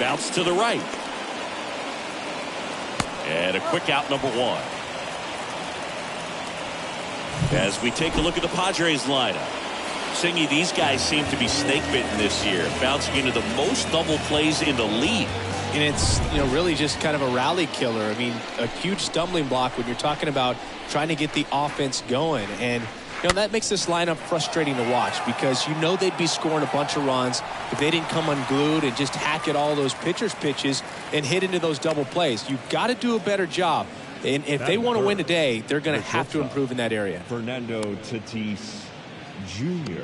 Bounce to the right. And a quick out, number one. As we take a look at the Padres lineup. Singy, these guys seem to be snake bitten this year, bouncing into the most double plays in the league. And it's, really just kind of a rally killer. I mean, a huge stumbling block when you're talking about trying to get the offense going. And, that makes this lineup frustrating to watch because they'd be scoring a bunch of runs if they didn't come unglued and just hack at all those pitchers' pitches and hit into those double plays. You've got to do a better job. And if they want to win today, they're going to have to improve in that area. Fernando Tatis Jr.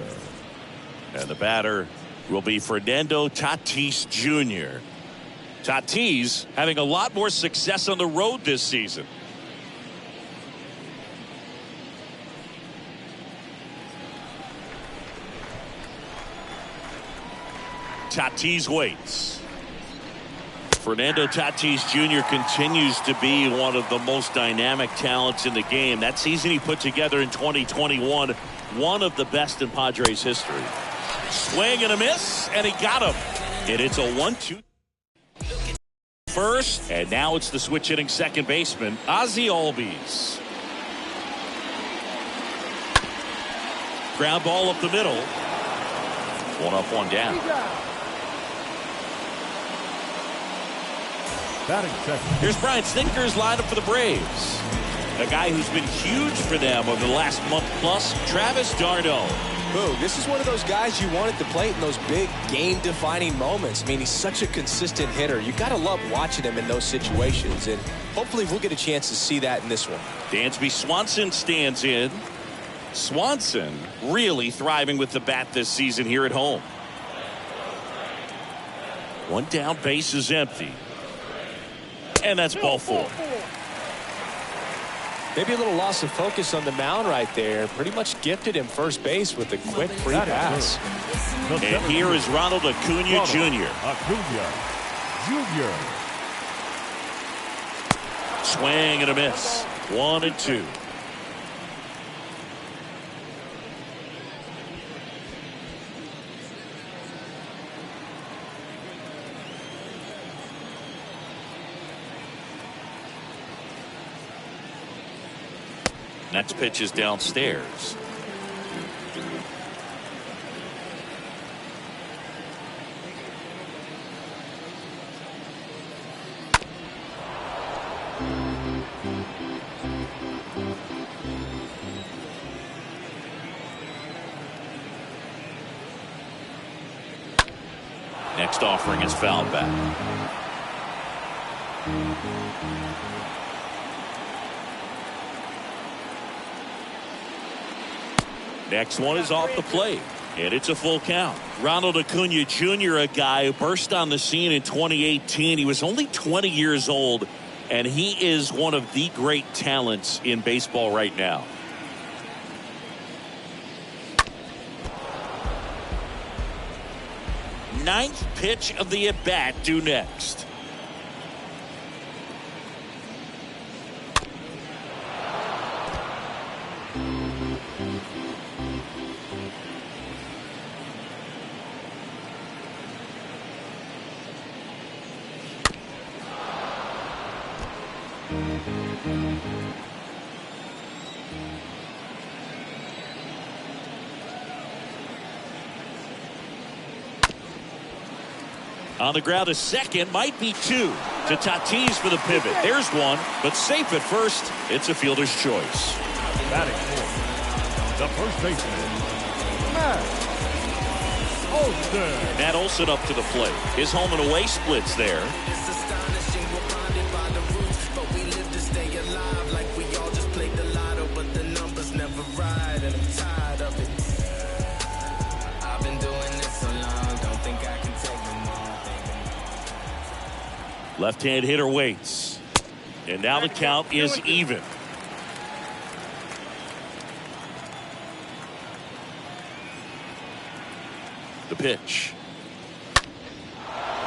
And the batter will be Fernando Tatis Jr. Tatis having a lot more success on the road this season. Tatis waits. Fernando Tatis Jr. continues to be one of the most dynamic talents in the game. That season he put together in 2021, one of the best in Padres history. Swing and a miss, and he got him. And it's a 1-2. First, and now it's the switch hitting second baseman, Ozzie Albies. Ground ball up the middle. One up, one down. Here's Brian Snitker's lineup for the Braves. A guy who's been huge for them over the last month plus, Travis d'Arnaud. Boom, this is one of those guys you want at the plate in those big game-defining moments. I mean, he's such a consistent hitter. You got to love watching him in those situations, and hopefully we'll get a chance to see that in this one. Dansby Swanson stands in. Swanson really thriving with the bat this season here at home. One down, base is empty. And that's ball four. Maybe a little loss of focus on the mound right there. Pretty much gifted him first base with a quick free pass. And here is Ronald Acuna Jr. Swing and a miss. 1-2. Next pitch is downstairs. Next offering is fouled back. Next one is off the plate, and it's a full count. Ronald Acuna Jr., a guy who burst on the scene in 2018. He was only 20 years old, and he is one of the great talents in baseball right now. Ninth pitch of the at-bat due next. On the ground, a second, might be two. To Tatis for the pivot. There's one, but safe at first. It's a fielder's choice. Batting fourth, the first baseman, Matt Olson. Matt Olson up to the plate. His home and away splits there. Left-hand hitter waits. And now the count is even. The pitch.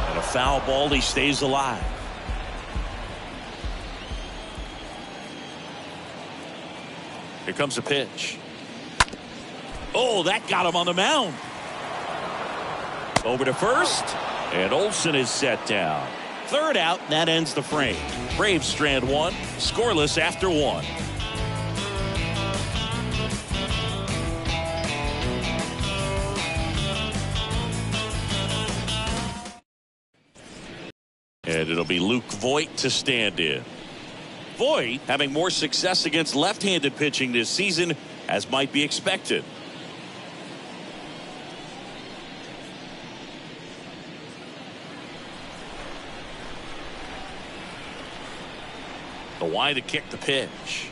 And a foul ball. He stays alive. Here comes the pitch. Oh, that got him on the mound. Over to first. And Olsen is set down. Third out, and that ends the frame. Braves strand one, scoreless after one. And it'll be Luke Voit to stand in. Voit having more success against left-handed pitching this season, as might be expected. The wide to kick the pitch.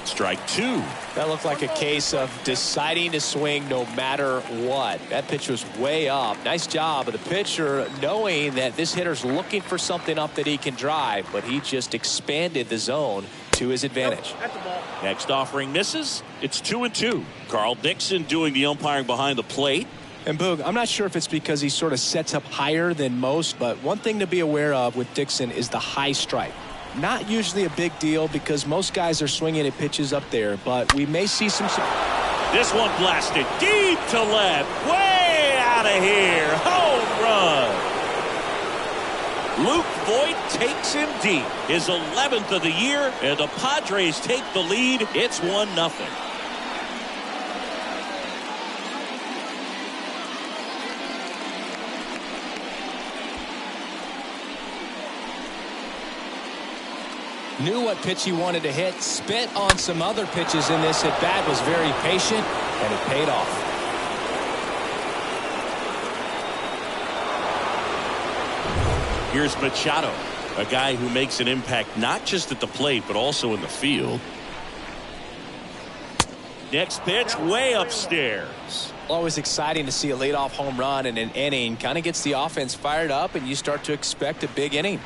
Strike two. That looked like a case of deciding to swing no matter what. That pitch was way up. Nice job of the pitcher knowing that this hitter's looking for something up that he can drive, but he just expanded the zone to his advantage. Next offering misses. It's 2-2. Carl Dixon doing the umpiring behind the plate. And Boog, I'm not sure if it's because he sort of sets up higher than most, but one thing to be aware of with Dixon is the high strike. Not usually a big deal because most guys are swinging at pitches up there, but we may see some. This one blasted deep to left, way out of here. Home run. Luke Voit takes him deep. His 11th of the year, and the Padres take the lead. It's 1-0. Knew what pitch he wanted to hit, spit on some other pitches in this at bat, was very patient, and it paid off. Here's Machado, a guy who makes an impact not just at the plate but also in the field. Next pitch way upstairs. Always exciting to see a leadoff home run in an inning. Kind of gets the offense fired up, and you start to expect a big inning.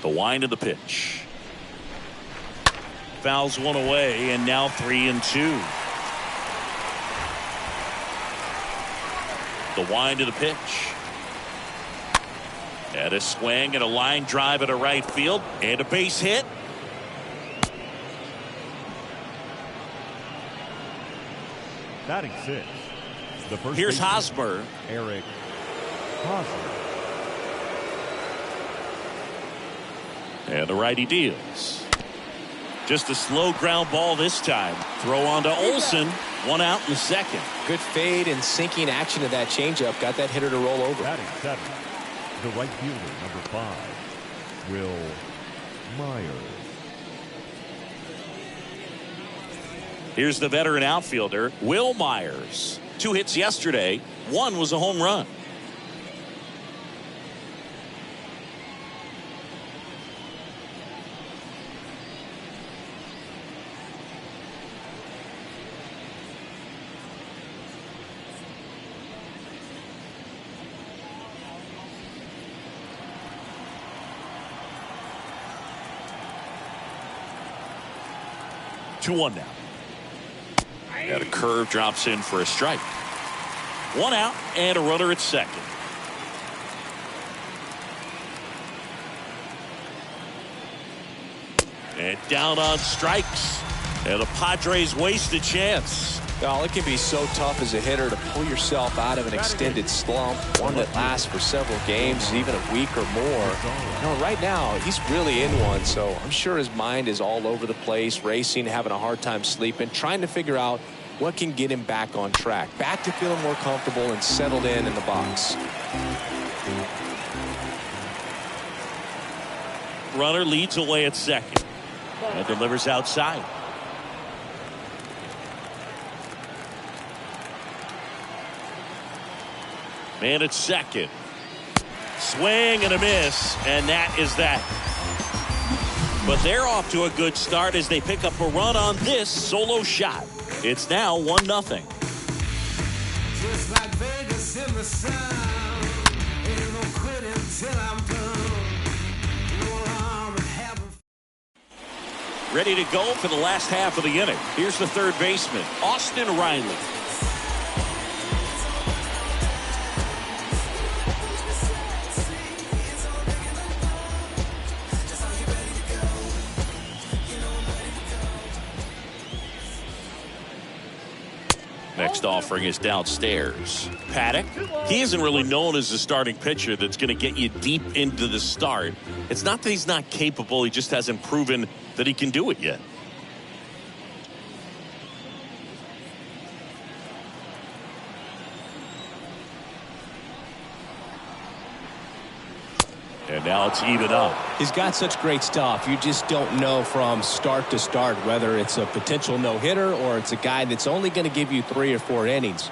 The wind of the pitch. Fouls one away, and now 3-2. The wind of the pitch. And a swing and a line drive at a right field, and a base hit. Batting six. The first Here's baseman, Hosmer. Eric Hosmer. And the righty deals. Just a slow ground ball this time. Throw on to Olsen. One out in the second. Good fade and sinking action of that changeup. Got that hitter to roll over. Batting seven. The right fielder, number 5, Will Myers. Here's the veteran outfielder, Will Myers. 2 hits yesterday. 1 was a home run. Two one now. And a curve drops in for a strike. 1 out and a runner at second. And down on strikes. And the Padres waste a chance. Well, it can be so tough as a hitter to pull yourself out of an extended slump, one that lasts for several games, even a week or more. Right now, he's really in one, so I'm sure his mind is all over the place, racing, having a hard time sleeping, trying to figure out what can get him back on track, back to feeling more comfortable and settled in the box. Runner leads away at second and delivers outside. Man at second. Swing and a miss, and that is that. But they're off to a good start as they pick up a run on this solo shot. It's now 1-0. Just like Vegas in the sun, ain't no quitting till I'm done. No alarm and having. Ready to go for the last half of the inning. Here's the third baseman, Austin Riley. Next offering is downstairs. Paddock, he isn't really known as a starting pitcher that's going to get you deep into the start. It's not that he's not capable, he just hasn't proven that he can do it yet. And now it's even up. He's got such great stuff. You just don't know from start to start whether it's a potential no-hitter or it's a guy that's only going to give you 3 or 4 innings.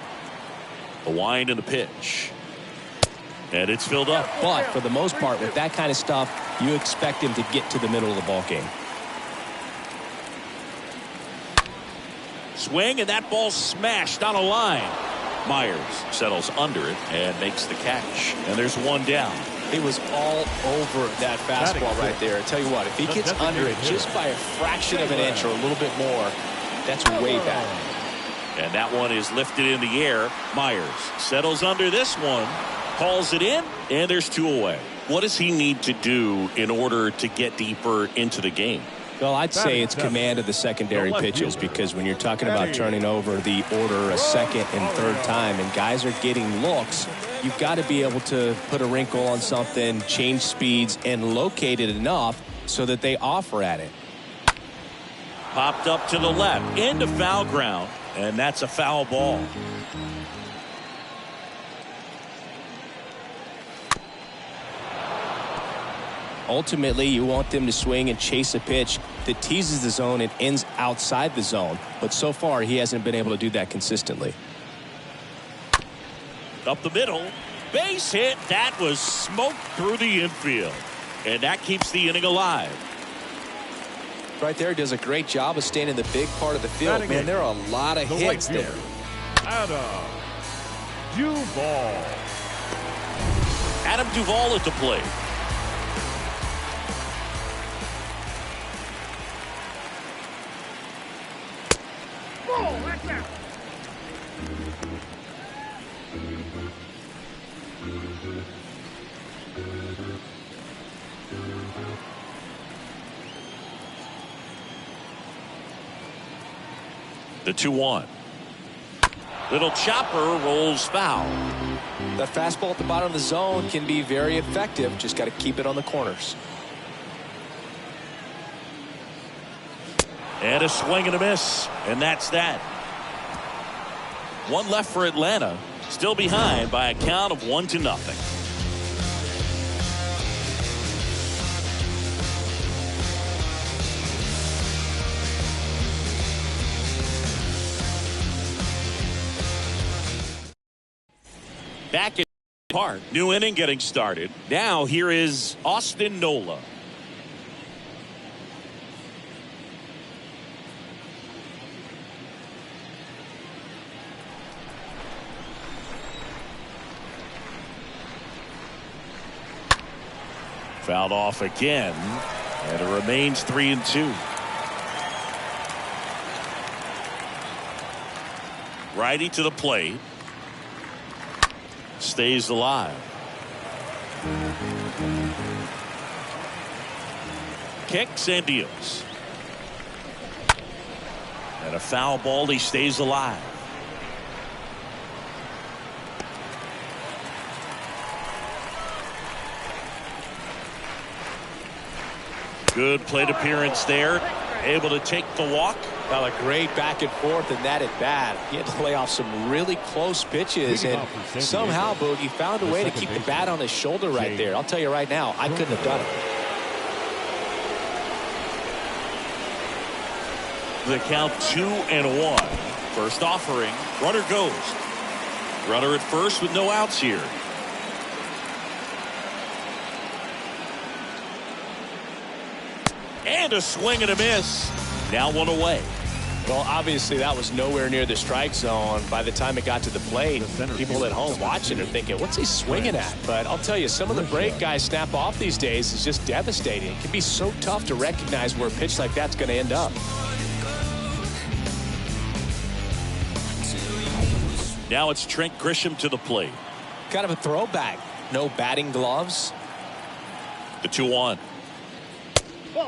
The wind and the pitch. And it's filled up. But for the most part, with that kind of stuff, you expect him to get to the middle of the ball game. Swing, and that ball smashed on a line. Myers settles under it and makes the catch. And there's one down. He was all over that fastball right there. I tell you what, if he gets under it just by a fraction of an inch or a little bit more, that's way back. And that one is lifted in the air. Myers settles under this one, calls it in, and there's 2 away. What does he need to do in order to get deeper into the game? Well, I'd say it's command of the secondary pitches, because when you're talking about turning over the order a second and third time and guys are getting looks, you've got to be able to put a wrinkle on something, change speeds, and locate it enough so that they offer at it. Popped up to the left into foul ground, and that's a foul ball. Ultimately, you want them to swing and chase a pitch that teases the zone and ends outside the zone. But so far, he hasn't been able to do that consistently. Up the middle. Base hit. That was smoked through the infield. And that keeps the inning alive. Right there, does a great job of staying in the big part of the field. Man, there are a lot of hits there. Adam Duvall. Adam Duvall at the plate. The 2-1. Little chopper rolls foul. That fastball at the bottom of the zone can be very effective. Just got to keep it on the corners. And a swing and a miss. And that's that. One left for Atlanta. Still behind by a count of 1-0. Back in park. New inning getting started. Now here is Austin Nola. Fouled off again, and it remains 3-2. Righty to the plate. Stays alive. Kicks and deals. And a foul ball. He stays alive. Good plate appearance there. Able to take the walk. Well, a great back and forth in that at bat. He had to play off some really close pitches, and somehow Boogie found a way to keep the bat on his shoulder right there. I'll tell you right now, I couldn't have done it. The count 2-1. First offering. Runner goes. Runner at first with no outs here. And a swing and a miss. Now one away. Well, obviously that was nowhere near the strike zone. By the time it got to the plate, people at home watching are thinking, what's he swinging at? But I'll tell you, some of the break guys snap off these days is just devastating. It can be so tough to recognize where a pitch like that's going to end up. Now it's Trent Grisham to the plate. Kind of a throwback. No batting gloves. The 2-1.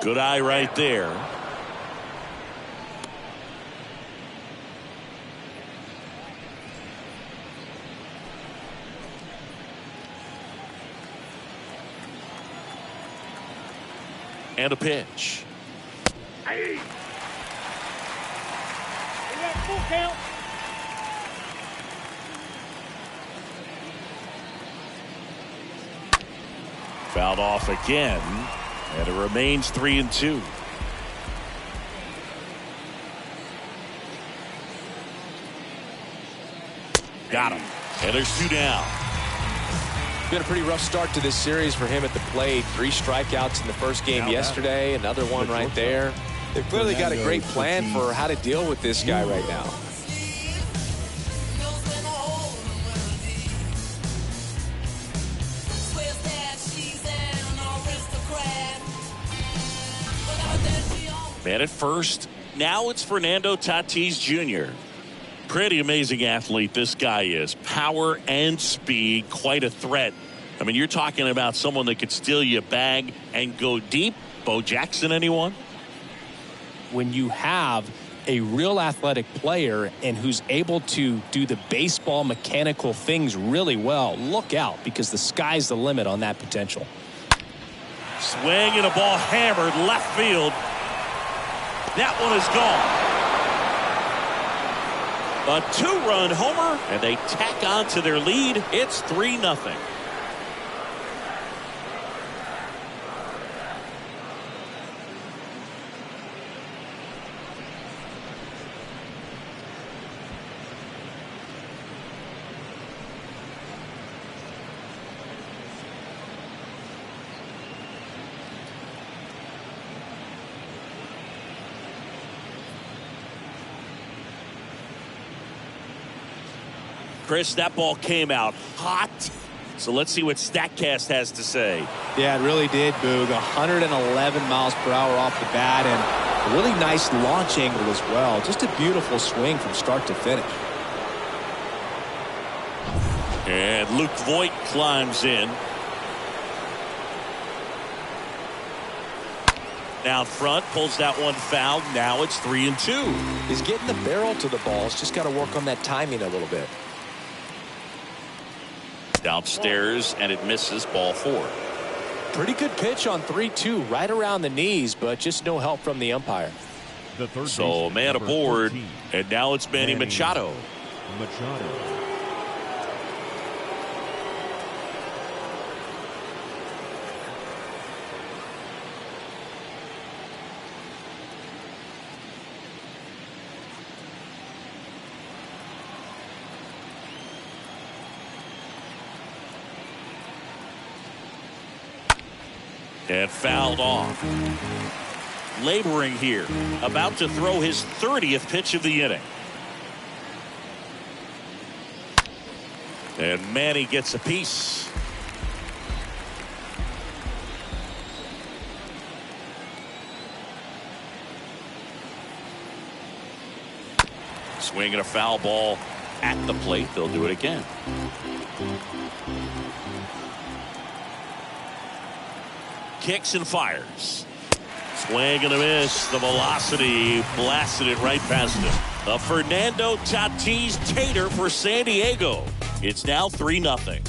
Good eye right there. And a pitch. Hey. Full count. Fouled off again, and it remains 3-2. Got him. And there's 2 down. It's been a pretty rough start to this series for him at the plate. 3 strikeouts in the first game yesterday, another one right there. They've clearly got a great plan for how to deal with this guy right now. Man at first. Now it's Fernando Tatis Jr. Pretty amazing athlete this guy is. Power and speed, quite a threat. I mean, you're talking about someone that could steal you a bag and go deep. Bo Jackson, anyone? When you have a real athletic player and who's able to do the baseball mechanical things really well, look out, because the sky's the limit on that potential. Swing and a ball hammered left field. That one is gone. A 2-run homer, and they tack on to their lead. It's 3-0. Chris, that ball came out hot. So let's see what StatCast has to say. Yeah, it really did, Boog. 111 miles per hour off the bat, and a really nice launch angle as well. Just a beautiful swing from start to finish. And Luke Voit climbs in. Down front, pulls that one foul. Now it's 3-2. He's getting the barrel to the ball. He's just got to work on that timing a little bit. Downstairs, and it misses, ball 4. Pretty good pitch on 3-2, right around the knees, but just no help from the umpire. So man aboard, and now it's Manny Machado. And fouled off. Laboring here. About to throw his 30th pitch of the inning. And Manny gets a piece. Swinging a foul ball at the plate. They'll do it again. Kicks and fires. Swing and a miss. The velocity blasted it right past him. A Fernando Tatis tater for San Diego. It's now 3-0.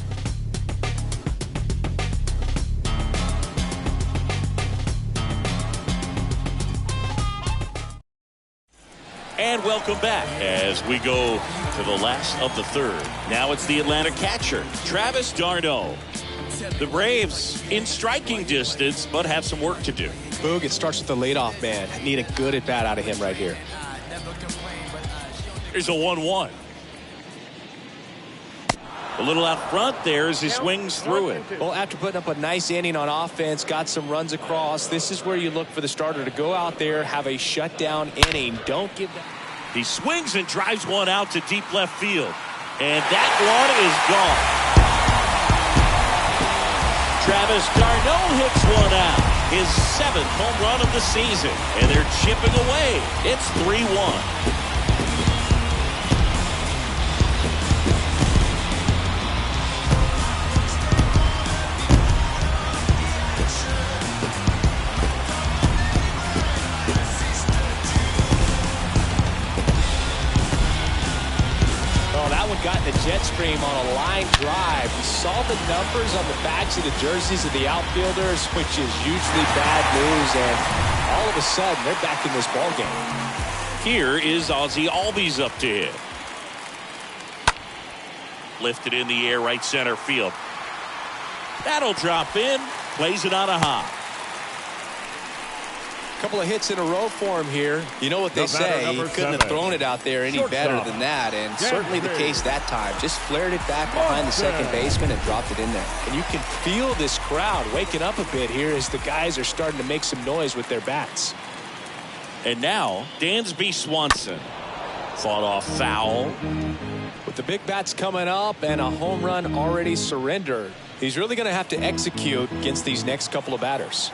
And welcome back as we go to the last of the third. Now it's the Atlanta catcher, Travis d'Arnaud. The Braves in striking distance, but have some work to do. Boog, it starts with the leadoff man. Need a good at bat out of him right here. Here's a 1-1. A little out front there as he swings through it. Well, after putting up a nice inning on offense, got some runs across, this is where you look for the starter to go out there, have a shutdown inning. Don't give that. He swings and drives one out to deep left field. And that one is gone. Travis d'Arnaud hits one out. His 7th home run of the season. And they're chipping away. It's 3-1. got the jet stream on a line drive. We saw the numbers on the backs of the jerseys of the outfielders, which is usually bad news, and all of a sudden they're back in this ball game. Here is Ozzie Albies up to hit. Lifted in the air, right center field. That'll drop in. Plays it on a hop. Couple of hits in a row for him here. You know what they say, he couldn't have thrown it out there any better than that, and certainly the case that time. Just flared it back behind the second baseman and dropped it in there. And you can feel this crowd waking up a bit here as the guys are starting to make some noise with their bats. And now Dansby Swanson. Fought off foul. With the big bats coming up and a home run already surrendered, he's really going to have to execute against these next couple of batters.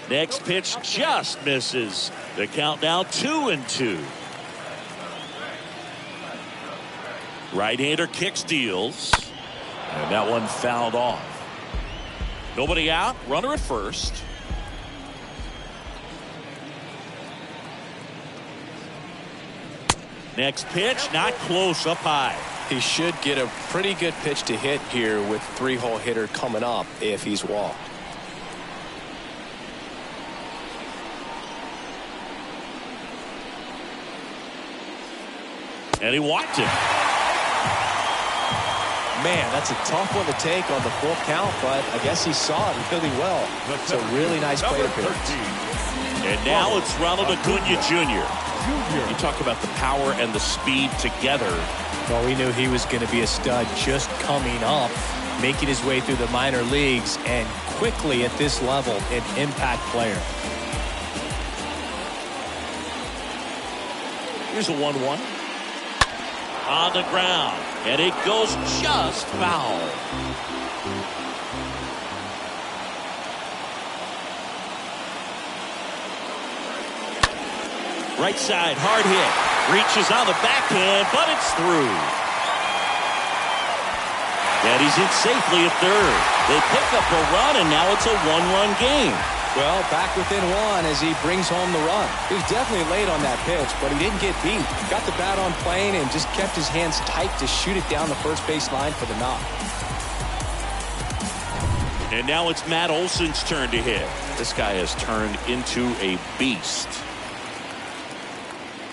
Next pitch just misses. The count now 2-2. Right-hander kick steals. And that one fouled off. Nobody out. Runner at first. Next pitch, not close, up high. He should get a pretty good pitch to hit here with three-hole hitter coming up if he's walked. And he walked him. Man, that's a tough one to take on the full count, but I guess he saw it really well. It's a really nice plate appearance. And now it's Ronald Acuna Jr. You talk about the power and the speed together. Well, we knew he was going to be a stud just coming up, making his way through the minor leagues, and quickly at this level, an impact player. Here's a 1-1. On the ground, and it goes just foul. Right side, hard hit. Reaches on the backhand, but it's through. And he's in safely at third. They pick up a run, and now it's a one-run game. Well, back within one as he brings home the run. He was definitely late on that pitch, but he didn't get beat. Got the bat on plane and just kept his hands tight to shoot it down the first base line for the knock. And now it's Matt Olson's turn to hit. This guy has turned into a beast.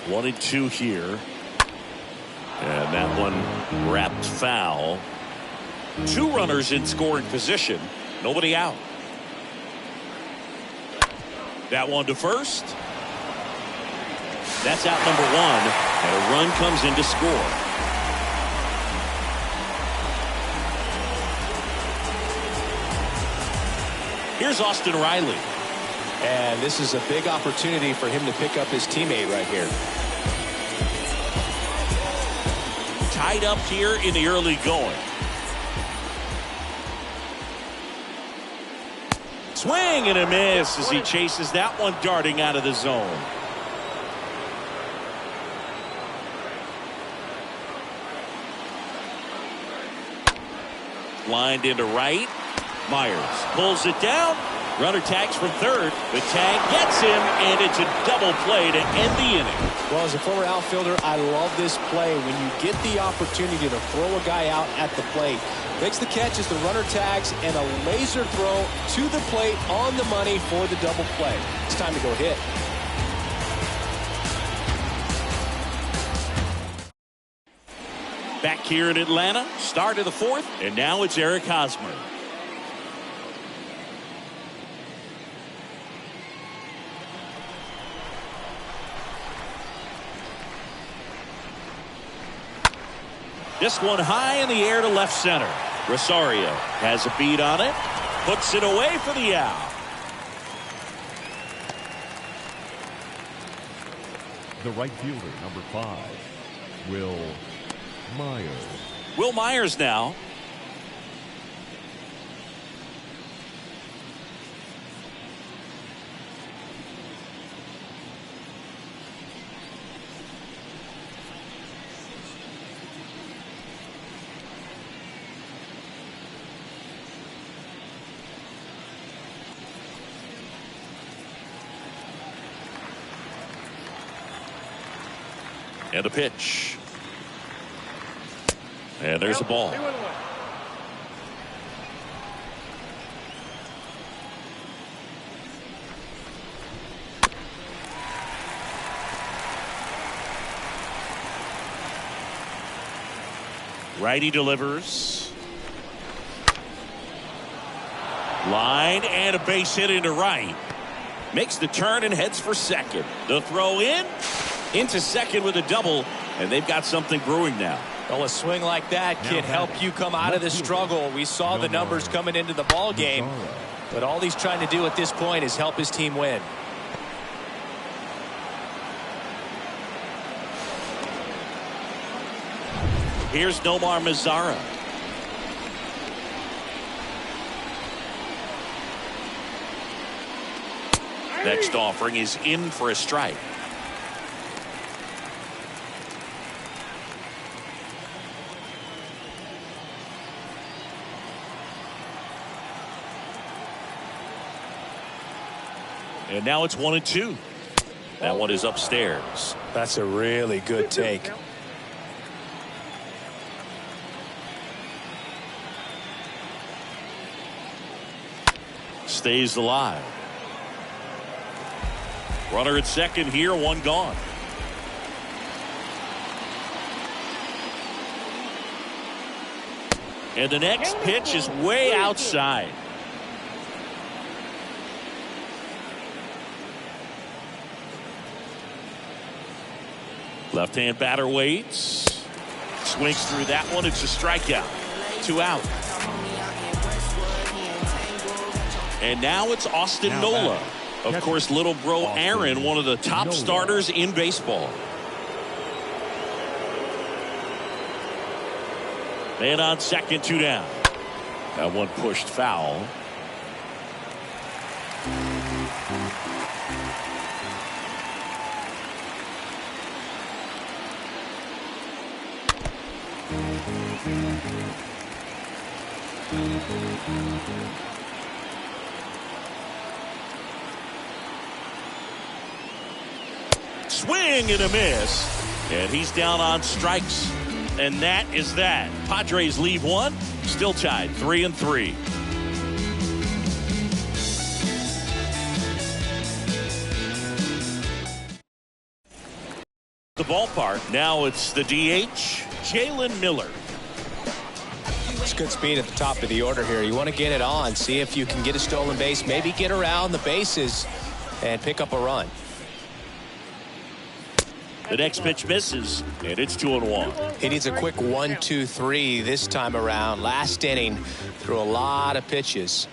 1-2 here. And that one wrapped foul. Two runners in scoring position. Nobody out. That one to first. That's out number one. And a run comes in to score. Here's Austin Riley. And this is a big opportunity for him to pick up his teammate right here. Tied up here in the early going. Swing and a miss as he chases that one darting out of the zone. Lined into right. Myers pulls it down. Runner tags from third. The tag gets him, and it's a double play to end the inning. Well, as a former outfielder, I love this play. When you get the opportunity to throw a guy out at the plate, makes the catch as the runner tags, and a laser throw to the plate on the money for the double play. It's time to go hit. Back here in Atlanta, start of the fourth, and now it's Eric Hosmer. This one high in the air to left center. Rosario has a beat on it. Puts it away for the out. The right fielder, number 5, Will Myers. Will Myers now. And the pitch. And there's the ball. Righty delivers. Line and a base hit into right. Makes the turn and heads for second. The throw in. Into second with a double. And they've got something brewing now. Well, a swing like that can help you come out of the struggle. We saw the numbers coming into the ball game. But all he's trying to do at this point is help his team win. Here's Nomar Mazara. Next offering is in for a strike. And now it's 1-2. That one is upstairs. That's a really good take. Stays alive. Runner at second here, one gone. And the next pitch is way outside. Left-hand batter waits. Swings through that one. It's a strikeout. 2 out. And now it's Austin Nola. Of course, little bro Aaron, one of the top starters in baseball. Man on second, 2 down. That one pushed foul. Swing and a miss. And he's down on strikes. And that is that. Padres leave one. Still tied 3-3. The ballpark. Now it's the DH, Jalen Miller. It's good speed at the top of the order here. You want to get it on, see if you can get a stolen base, maybe get around the bases and pick up a run. The next pitch misses, and it's 2-1. He needs a quick 1-2-3 this time around. Last inning, threw a lot of pitches.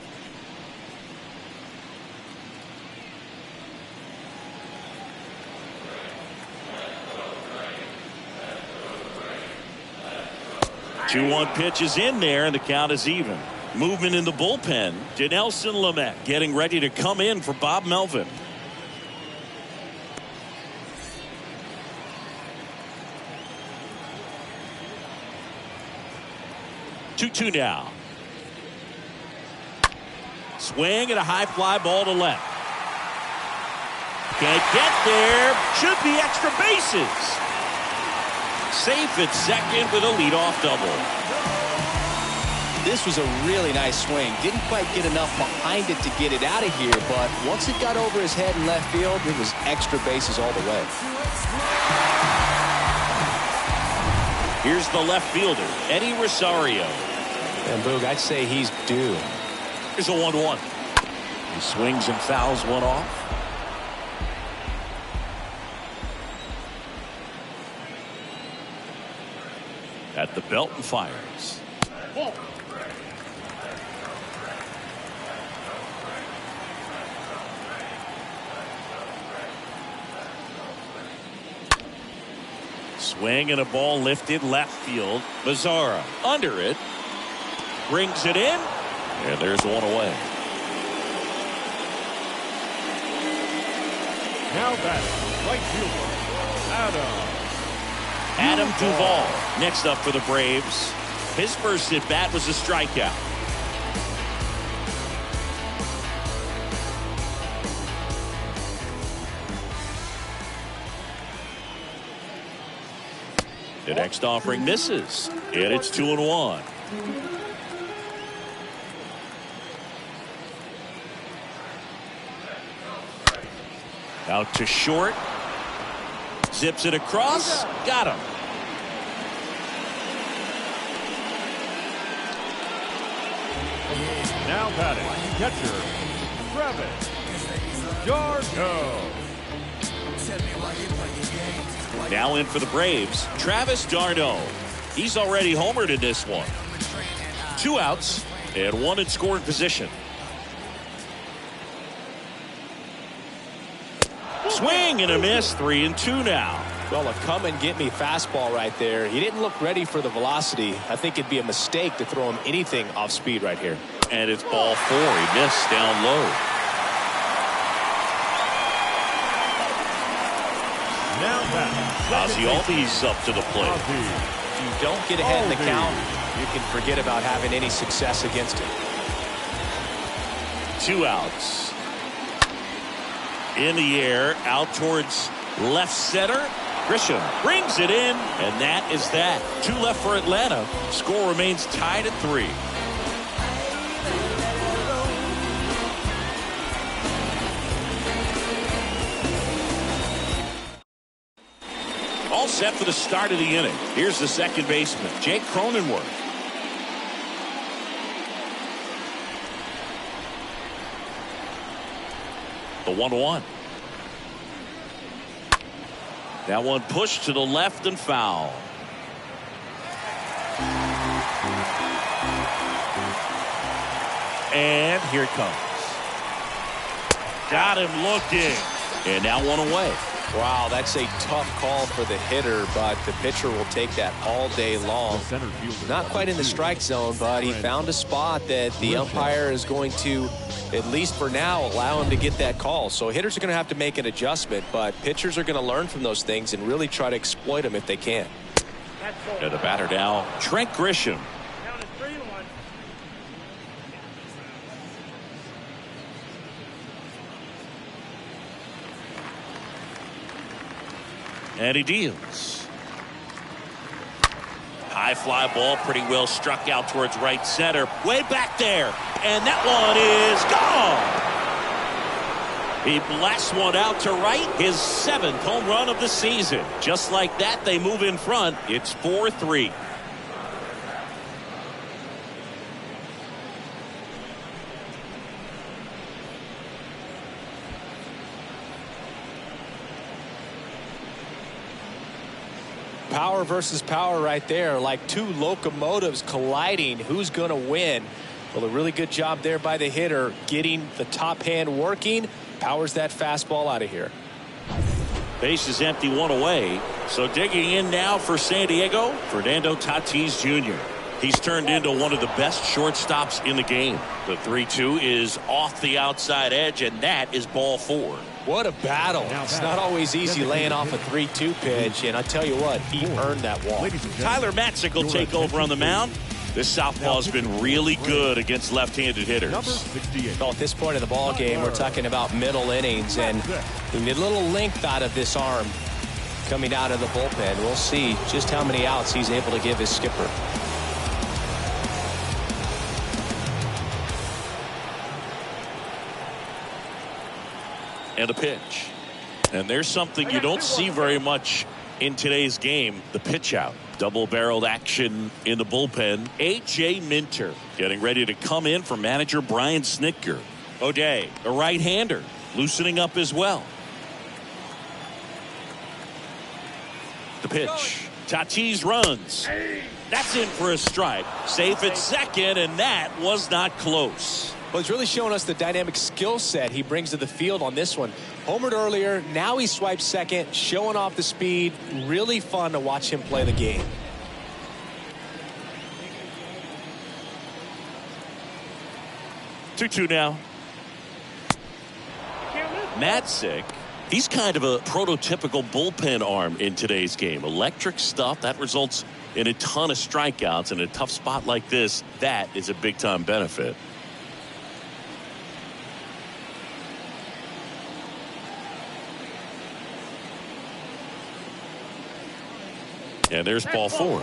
Two-one pitch is in there, and the count is even. Movement in the bullpen. Dinelson Lamet getting ready to come in for Bob Melvin. 2-2 now. Swing and a high fly ball to left. Can't get there. Should be extra bases. Safe at second with a leadoff double. This was a really nice swing. Didn't quite get enough behind it to get it out of here, but once it got over his head in left field, it was extra bases all the way. Here's the left fielder, Eddie Rosario. And Boog, I'd say he's due. Here's a 1-1. He swings and fouls one off. At the belt and fires. Ball. Swing and a ball lifted left field. Mazara under it. Brings it in. And there's one away. Now batting, right fielder, Adam Duvall next up for the Braves. His first at bat was a strikeout. The next offering misses, and it's 2-1. Out to short. Zips it across. Got him. Now batting, catcher, Travis d'Arnaud. Now in for the Braves, Travis d'Arnaud. He's already homered in this one. 2 outs and 1 in scoring position. Swing and a miss. 3-2 now. Well, a come and get me fastball right there. He didn't look ready for the velocity. I think it'd be a mistake to throw him anything off speed right here. And it's ball 4. He missed down low. Now batting, Ozzy Albies up to the plate. If you don't get ahead in the count, you can forget about having any success against him. 2 outs. In the air, out towards left center. Grisham brings it in, and that is that. 2 left for Atlanta. Score remains tied at 3. All set for the start of the inning. Here's the second baseman, Jake Cronenworth. The 1-1. That one pushed to the left and foul. And here it comes. Got him looking. And now 1 away. Wow, that's a tough call for the hitter, but the pitcher will take that all day long. Not quite in the strike zone, but he found a spot that the umpire is going to, at least for now, allow him to get that call. So hitters are going to have to make an adjustment, but pitchers are going to learn from those things and really try to exploit them if they can. And the batter now, Trent Grisham. Count is 3-1. And he deals. High fly ball, pretty well struck out towards right center. Way back there. And that one is gone. He blasts one out to right. His 7th home run of the season. Just like that, they move in front. It's 4-3. Power versus power right there, like 2 locomotives colliding. Who's going to win? Well, a really good job there by the hitter, getting the top hand working. Powers that fastball out of here. Base is empty, 1 away. So digging in now for San Diego, Fernando Tatis Jr. He's turned into one of the best shortstops in the game. The 3-2 is off the outside edge, and that is ball 4. What a battle. It's not always easy laying off a 3-2 pitch, and I tell you what, he earned that walk. Tyler Matzik will take over on the mound. This southpaw has been really good against left-handed hitters. Well, at this point in the ball game, we're talking about middle innings, and we need a little length out of this arm coming out of the bullpen. We'll see just how many outs he's able to give his skipper. And a pitch. And there's something you don't see very much in today's game, the pitch out. Double-barreled action in the bullpen. A.J. Minter getting ready to come in for manager Brian Snitker. O'Day, a right-hander, loosening up as well. The pitch. Tatis runs. That's in for a strike. Safe at second, and that was not close. Well, he's really showing us the dynamic skill set he brings to the field on this one. Homered earlier, now he swipes second, showing off the speed. Really fun to watch him play the game. Two now. Matzik, he's kind of a prototypical bullpen arm in today's game. Electric stuff that results in a ton of strikeouts. In a tough spot like this, that is a big-time benefit. And there's ball 4.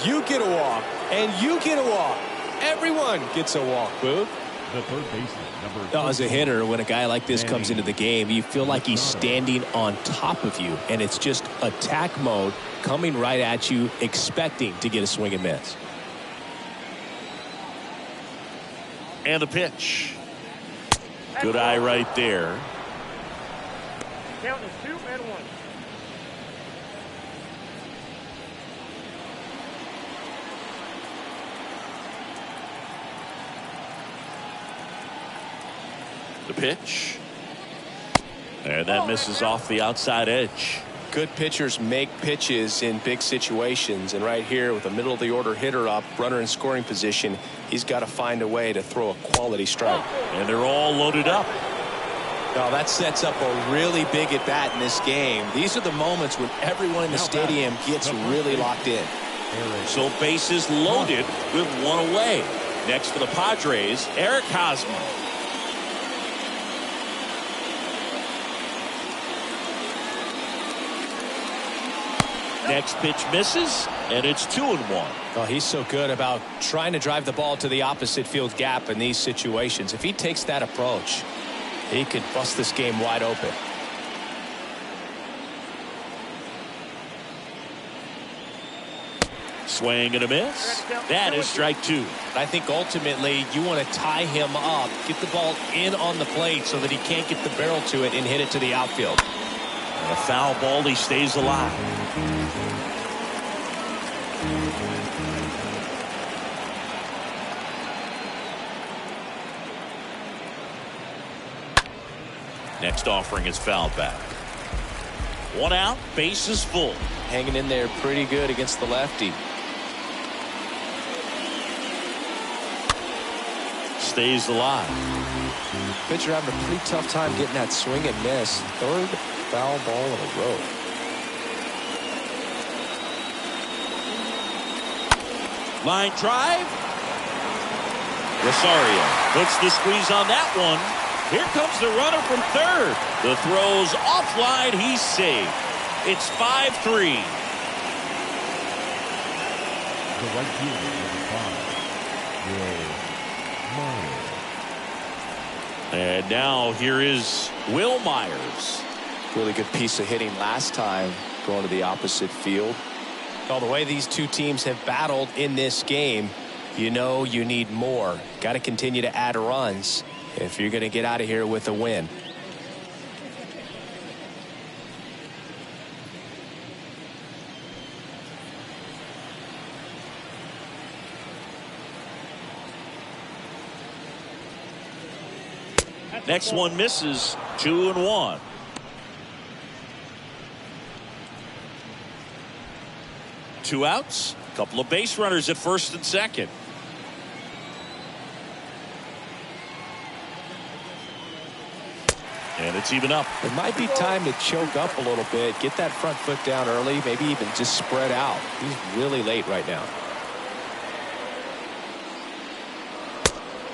You get a walk, and you get a walk. Everyone gets a walk, Boog. The third baseman, number As a hitter, when a guy like this comes into the game, you feel like he's standing on top of you, and it's just attack mode coming right at you, expecting to get a swing and miss. And the pitch. Good eye right there. Count is 2 and 1. The pitch. And that misses off the outside edge. Good pitchers make pitches in big situations, and right here with a middle of the order hitter up, runner in scoring position, he's got to find a way to throw a quality strike. And they're all loaded up. Now that sets up a really big at bat in this game. These are the moments when everyone in the stadium gets really locked in. So bases loaded with 1 away. Next for the Padres, Eric Hosmer. Next pitch misses, and it's 2-1. Oh, he's so good about trying to drive the ball to the opposite field gap in these situations. If he takes that approach, he could bust this game wide open. Swing and a miss. That is strike 2. I think ultimately you want to tie him up, get the ball in on the plate so that he can't get the barrel to it and hit it to the outfield. And a foul ball, he stays alive. Next offering is fouled back. 1 out, base is full. Hanging in there pretty good against the lefty. Stays alive. Pitcher having a pretty tough time getting that swing and miss. 3rd foul ball in a row. Line drive. Rosario puts the squeeze on that one. Here comes the runner from 3rd. The throw's offline. He's safe. It's 5-3. The right fielder, number 5, Will Myers. And now here is Will Myers. Really good piece of hitting last time going to the opposite field. Well, the way these two teams have battled in this game, you know you need more. Got to continue to add runs if you're going to get out of here with a win. Next one misses. 2-1. Two outs. A couple of base runners at 1st and 2nd. And it's even up. It might be time to choke up a little bit, get that front foot down early, maybe even just spread out. He's really late right now.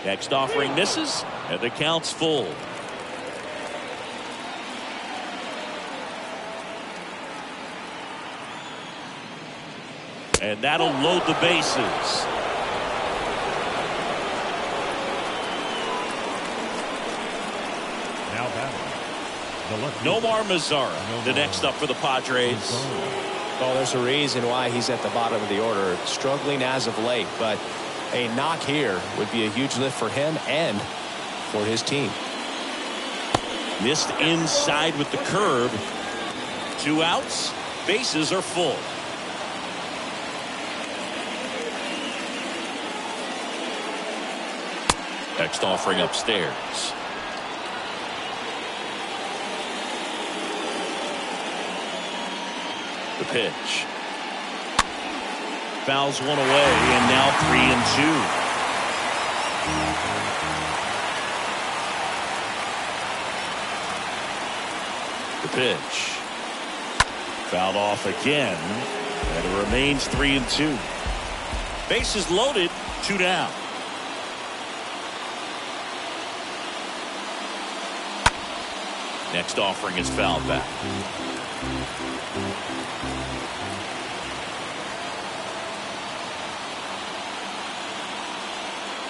Next offering misses, and the count's full. And that'll load the bases. Now batting. Nomar Mazara, the next up for the Padres. Well, there's a reason why he's at the bottom of the order. Struggling as of late, but a knock here would be a huge lift for him and for his team. Missed inside with the curve. 2 outs. Bases are full. Next offering upstairs. The pitch. Fouls one away, and now 3-2. The pitch. Fouled off again, and it remains 3-2. Bases loaded, 2 down. Next offering is fouled back.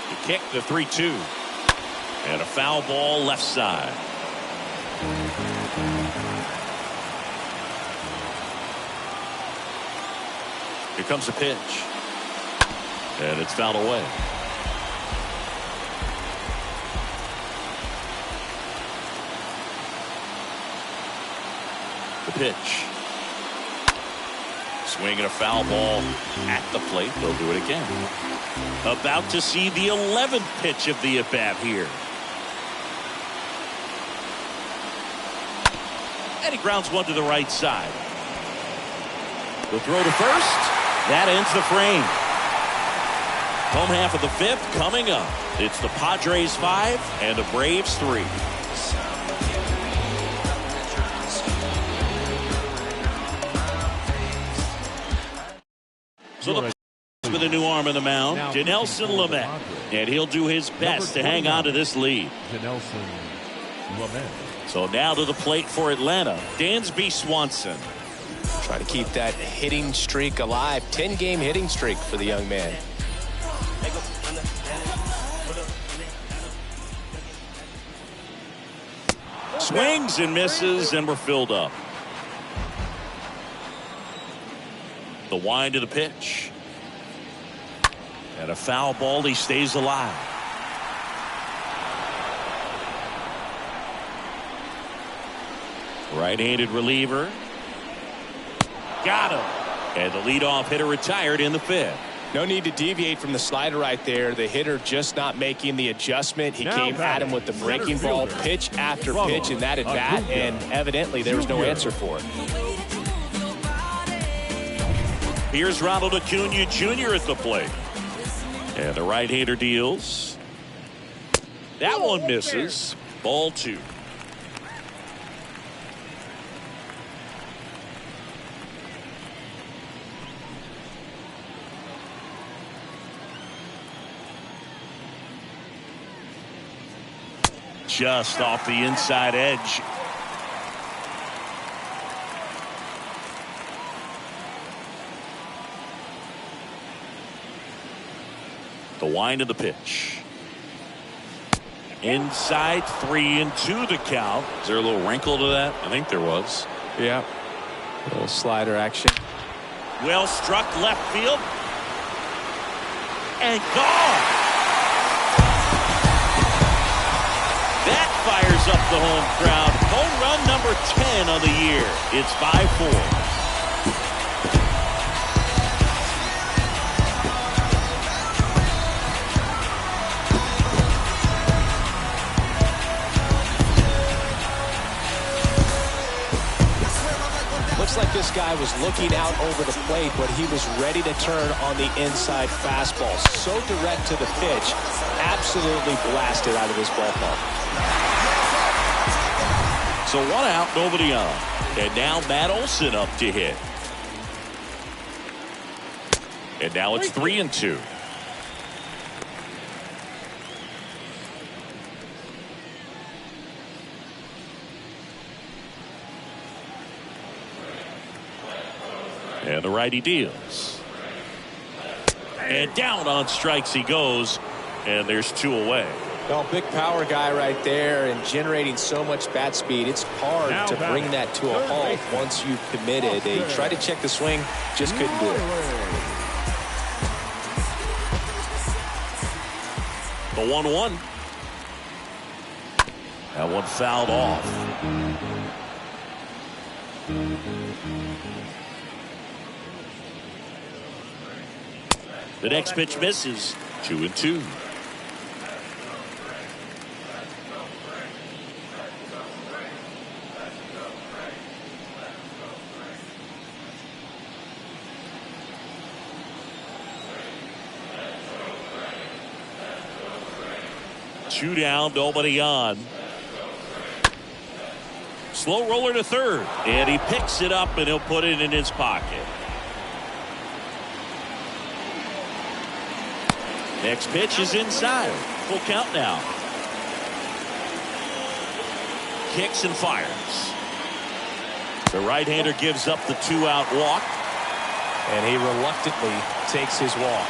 The kick, the 3-2. And a foul ball left side. Here comes the pitch. And it's fouled away. The pitch. Swinging a foul ball at the plate. They'll do it again. About to see the 11th pitch of the at-bat here. And he grounds one to the right side. The throw to first. That ends the frame. Home half of the 5th coming up. It's the Padres 5 and the Braves 3. So the with a new arm in the mound, Dinelson Lamet, and he'll do his best to hang on to this lead. Dinelson Lamet. So now to the plate for Atlanta, Dansby Swanson. Try to keep that hitting streak alive. 10-game hitting streak for the young man. Swings and misses, and we're filled up. The wind to the pitch. And a foul ball. He stays alive. Right-handed reliever. Got him. And the leadoff hitter retired in the 5th. No need to deviate from the slider right there. The hitter just not making the adjustment. He came at him with the breaking ball pitch after pitch in that at bat, and evidently there was no answer for it. Here's Ronald Acuna Jr. at the plate. And the right-hander deals. That one misses. Ball 2. Just off the inside edge. The wind of the pitch. Inside, 3-2 the count. Is there a little wrinkle to that? I think there was. Yeah. A little slider action. Well struck left field. And gone. That fires up the home crowd. Home run number 10 on the year. It's 5-4. Looks like this guy was looking out over the plate, but he was ready to turn on the inside fastball. So direct to the pitch. Absolutely blasted out of this ballpark. So 1 out, nobody on. And now Matt Olson up to hit. And now it's 3-2. And the righty deals. And down on strikes he goes. And there's 2 away. Well, big power guy right there and generating so much bat speed. It's hard to bring that to a halt once you've committed. They tried to check the swing, just couldn't do it. The 1-1. That one fouled off. The next pitch misses. 2-2. Two down, nobody on. Slow roller to third, and he picks it up and he'll put it in his pocket. Next pitch is inside. Full count now. kicks and fires. The right-hander gives up the 2-out walk. And he reluctantly takes his walk.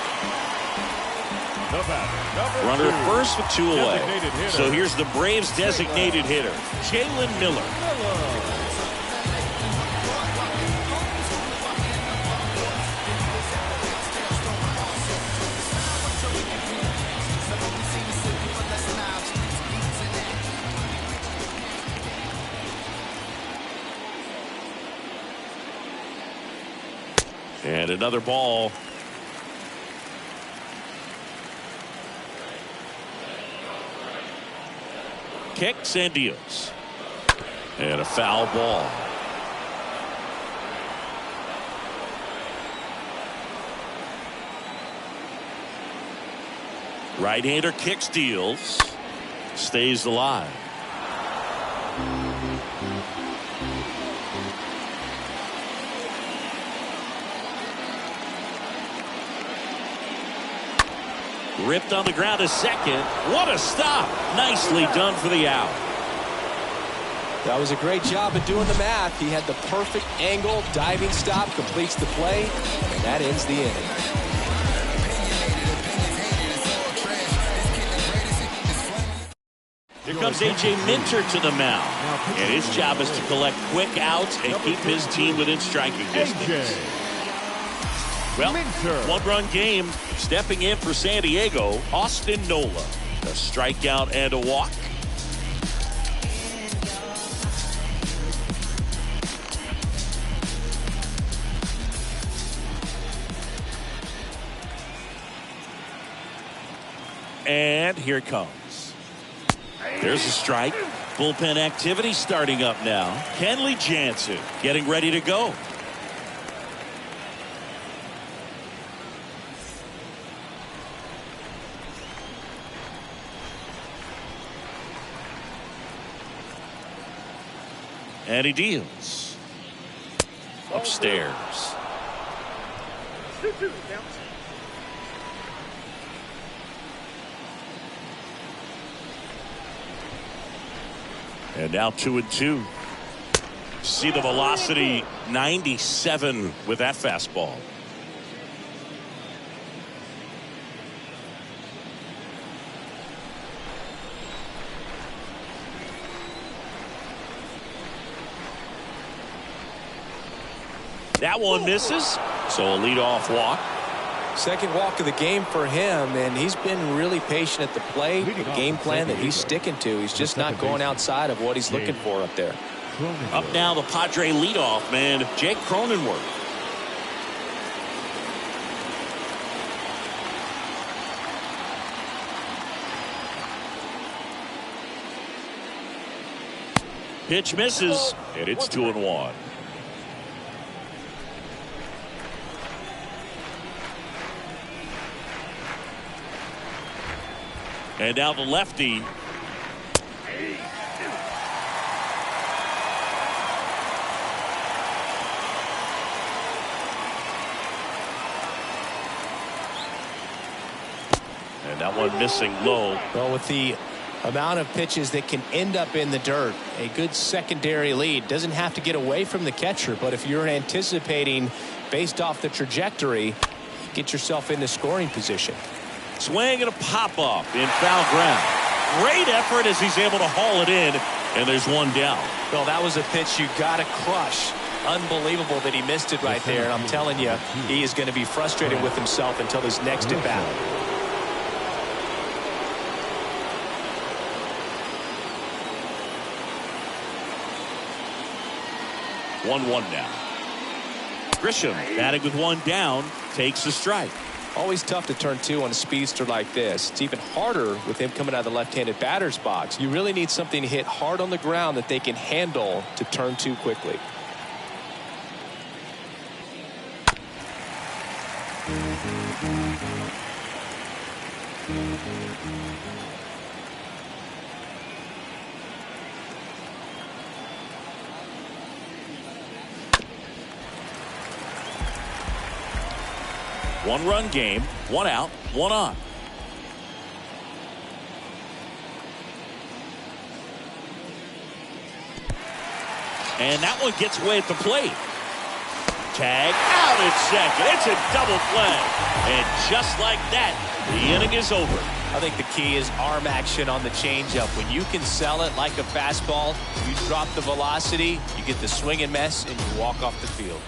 Runner at first with 2 away. So here's the Braves' designated hitter, Jalen Miller. And another ball. Kicks and deals. And a foul ball. Right-hander kicks, deals. Stays alive. Ripped on the ground to second. What a stop. Nicely done for the out. That was a great job of doing the math. He had the perfect angle, diving stop, completes the play, and that ends the inning. Here comes A.J. Minter to the mound. And his job is to collect quick outs and keep his team within striking distance. Well, 1-run game. Stepping in for San Diego, Austin Nola. A strikeout and a walk. And here it comes. There's a strike. Bullpen activity starting up now. Kenley Jansen getting ready to go. And he deals. Upstairs. 2-2 now. And now 2-2. See the velocity, 97 with that fastball. That one misses, so a leadoff walk. Second walk of the game for him, and he's been really patient at the plate. The game plan that he's sticking to, he's just not going outside of what he's looking for up there. Up now, the Padre leadoff man, Jake Cronenworth. Pitch misses, and it's 2-1. And now the lefty. And that one missing low. Well, with the amount of pitches that can end up in the dirt, a good secondary lead. Doesn't have to get away from the catcher, but if you're anticipating based off the trajectory, get yourself into scoring position. Swing and a pop-up in foul ground. Great effort as he's able to haul it in, and there's one down. Well, that was a pitch you got to crush. Unbelievable that he missed it right there, and I'm telling you, he is going to be frustrated with himself until his next at-bat. One now. Grisham batting with one down, takes a strike. Always tough to turn two on a speedster like this. It's even harder with him coming out of the left-handed batter's box. You really need something to hit hard on the ground that they can handle to turn two quickly. One-run game, one out, one on. And that one gets away at the plate. Tag out at second. It's a double play. And just like that, the inning is over. I think the key is arm action on the changeup. When you can sell it like a fastball, you drop the velocity, you get the swing and miss, and you walk off the field.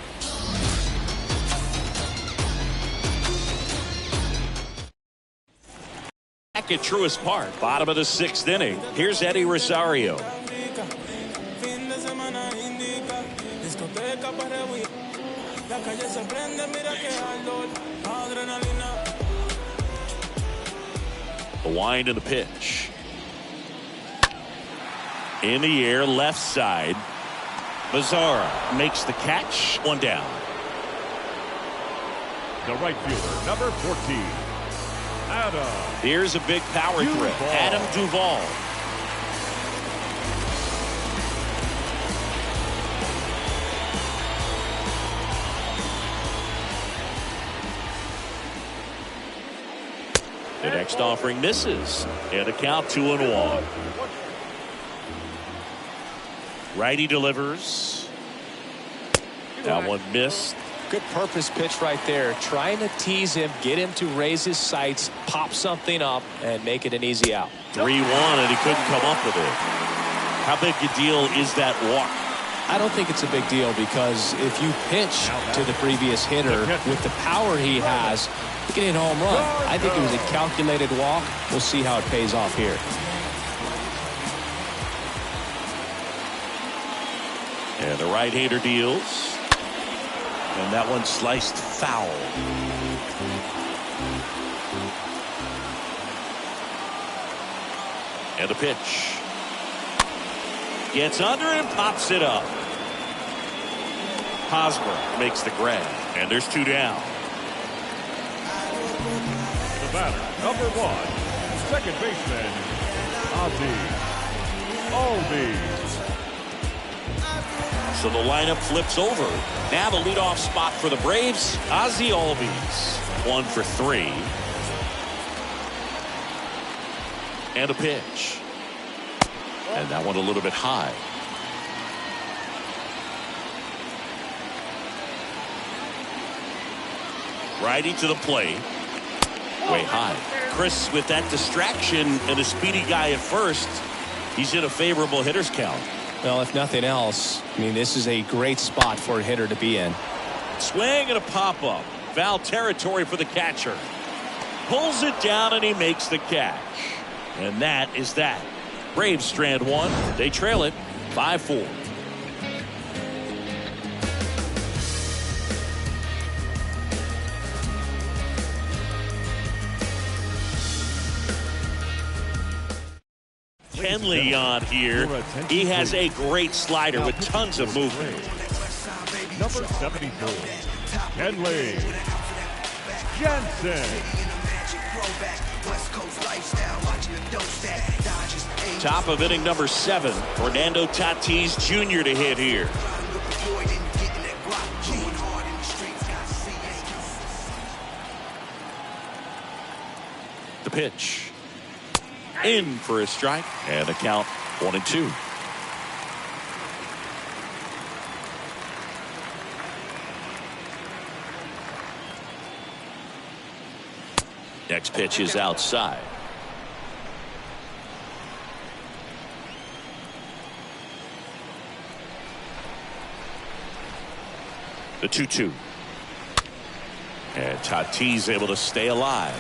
Back at Truist Park, bottom of the 6th inning. Here's Eddie Rosario. The wind and the pitch. In the air, left side. Mazzara makes the catch. One down. The right fielder, number 14, Adam. Here's a big power threat. Adam Duvall. The next offering misses. And a count 2-1. Righty delivers. That one missed. Good purpose pitch right there. Trying to tease him, get him to raise his sights, pop something up, and make it an easy out. 3-1, and he couldn't come up with it. How big a deal is that walk? I don't think it's a big deal because if you pitch to the previous hitter with the power he has, he can hit a home run. I think it was a calculated walk. We'll see how it pays off here. And the right-hander deals. And that one sliced foul. And a pitch. Gets under and pops it up. Hosmer makes the grab. And there's 2 down. The batter, number 1, second baseman, Ozzie Albies. So the lineup flips over. Now the leadoff spot for the Braves, Ozzie Albies. 1 for 3. And a pitch. And that one a little bit high. Righty to the plate. Way high. Chris, with that distraction and a speedy guy at first, he's in a favorable hitter's count. Well, if nothing else, I mean, this is a great spot for a hitter to be in. Swing and a pop-up. Foul territory for the catcher. Pulls it down and he makes the catch. And that is that. Braves strand 1. They trail it 5-4. Kenley on here. He has a great slider with tons of movement. Number 74, Kenley Jensen. Top of inning number 7. Fernando Tatis Jr. to hit here. The pitch. In for a strike. And the count 1-2. Next pitch is outside. The 2-2. And Tatis able to stay alive.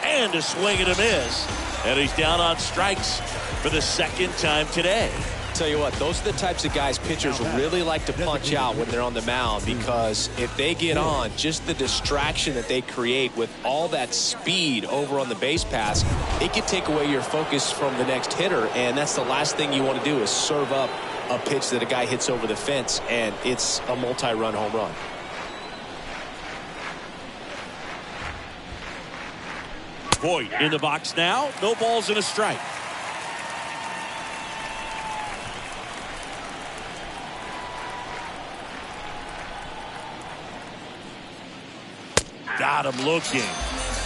And a swing and a miss. And he's down on strikes for the 2nd time today. Tell you what, those are the types of guys pitchers really like to punch out when they're on the mound, because if they get on, just the distraction that they create with all that speed over on the base pass, it can take away your focus from the next hitter, and that's the last thing you want to do is serve up a pitch that a guy hits over the fence, and it's a multi-run home run. Voit in the box now. No balls and a strike. Got him looking.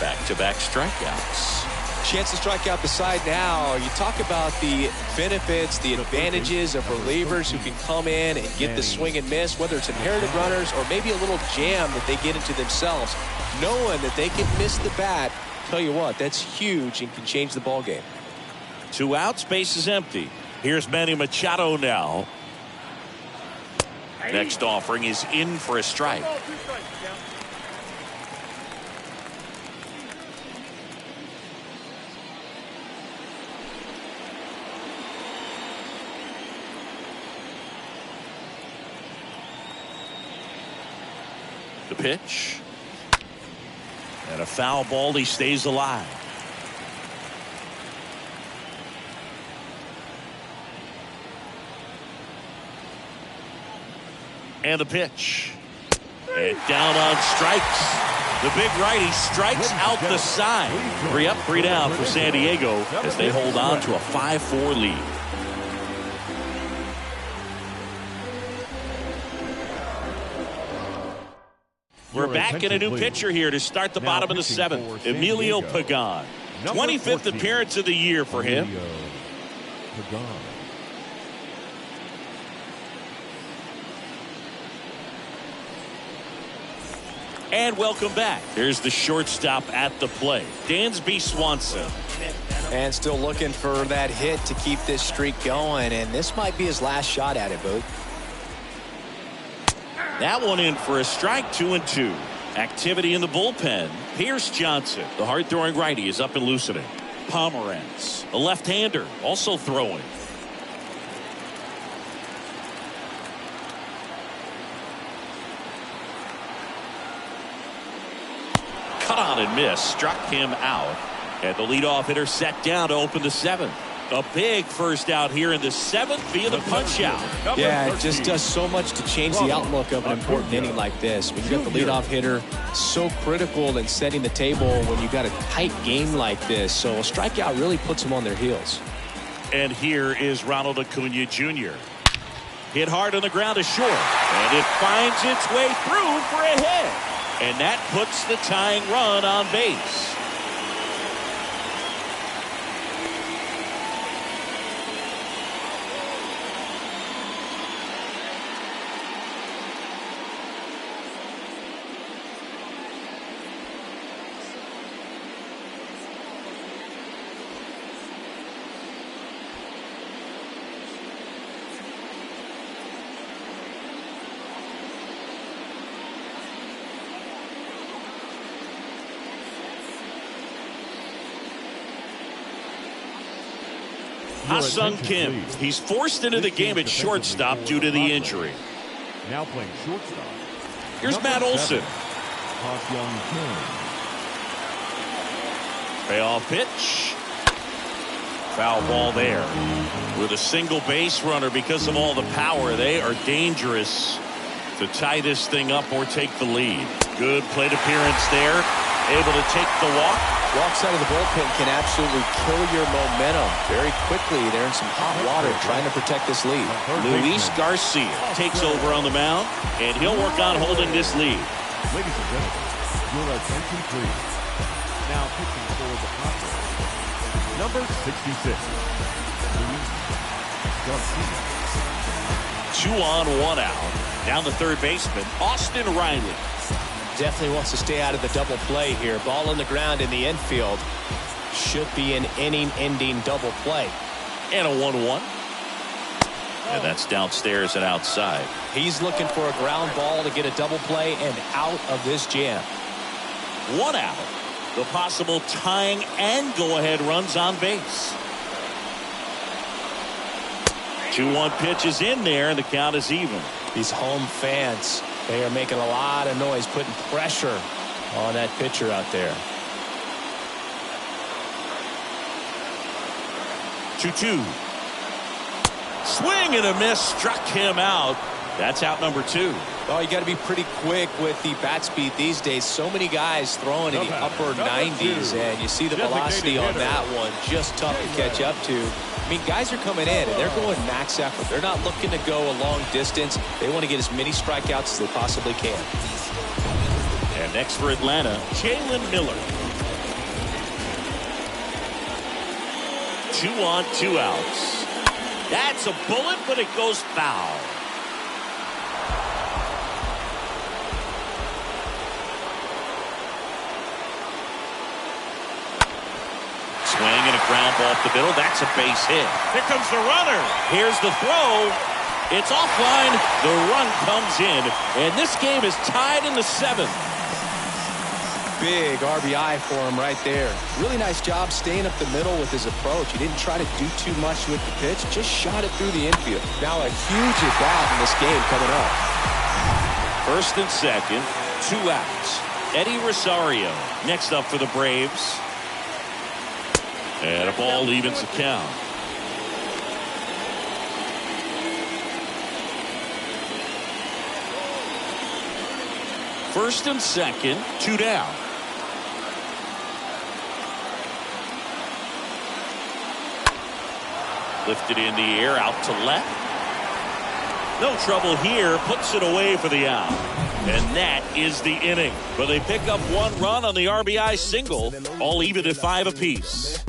Back-to-back strikeouts. Chance to strike out the side now. You talk about the benefits, the advantages of relievers who can come in and get the swing and miss, whether it's inherited runners or maybe a little jam that they get into themselves. Knowing that they can miss the bat, tell you what, that's huge and can change the ball game. 2 outs, base is empty. Here's Manny Machado now. Next offering is in for a strike. The pitch. And a foul ball. He stays alive. And the pitch. And down on strikes. The big righty strikes out the side. 3 up, 3 down for San Diego as they hold on to a 5-4 lead. We're back in a new pitcher here to start the bottom of the 7th. Emilio Pagan. 25th appearance of the year for him. And welcome back. Here's the shortstop at the plate, Dansby Swanson. And still looking for that hit to keep this streak going, and this might be his last shot at it, Boog. That one in for a strike. 2-2. Activity in the bullpen. Pierce Johnson, the hard-throwing righty, is up and loosening. Pomeranz, a left-hander, also throwing. Cut on and miss, struck him out. And the leadoff hitter set down to open the 7th. A big first out here in the 7th via the punch out. Yeah, it just does so much to change the outlook of an important inning like this. When you got the leadoff hitter, so critical in setting the table when you got a tight game like this. So a strikeout really puts them on their heels. And here is Ronald Acuna Jr. Hit hard on the ground to short. And it finds its way through for a hit. And that puts the tying run on base. Ha-Sung Kim. He's forced into the game at shortstop due to the injury. Now playing shortstop. Here's Matt Olson. Payoff pitch. Foul ball there. With a single base runner because of all the power, they are dangerous to tie this thing up or take the lead. Good plate appearance there. Able to take the walk. Walk side of the bullpen can absolutely kill your momentum very quickly. They're in some hot water trying to protect this lead. Luis Garcia takes over on the mound, and he'll work on holding this lead. Ladies and gentlemen, your attention please. Now pitching for the Padres, number 66, Luis Garcia. 2 on, 1 out. Down the third baseman, Austin Riley. Definitely wants to stay out of the double play here. Ball on the ground in the infield. Should be an inning-ending double play. And a 1-1. And that's downstairs and outside. He's looking for a ground ball to get a double play and out of this jam. 1 out. The possible tying and go-ahead runs on base. 2-1 pitch is in there, and the count is even. These home fans, they are making a lot of noise, putting pressure on that pitcher out there. 2-2. Swing and a miss, struck him out. That's out number 2. Oh, you got to be pretty quick with the bat speed these days. So many guys throwing in the upper 90s, and you see the velocity on that one. Just tough to catch up to. I mean, guys are coming in, and they're going max effort. They're not looking to go a long distance. They want to get as many strikeouts as they possibly can. And next for Atlanta, Jalen Miller. 2 on, 2 outs. That's a bullet, but it goes foul. Swing and a ground ball off the middle. That's a base hit. Here comes the runner. Here's the throw. It's offline. The run comes in, and this game is tied in the 7th. Big RBI for him right there. Really nice job staying up the middle with his approach. He didn't try to do too much with the pitch, just shot it through the infield. Now a huge at-bat in this game coming up. 1st and 2nd, 2 outs. Eddie Rosario next up for the Braves. And a ball evens the count. First and 2nd, 2 down. Lifted in the air, out to left. No trouble here, puts it away for the out. And that is the inning. But they pick up 1 run on the RBI single, all even at 5 apiece.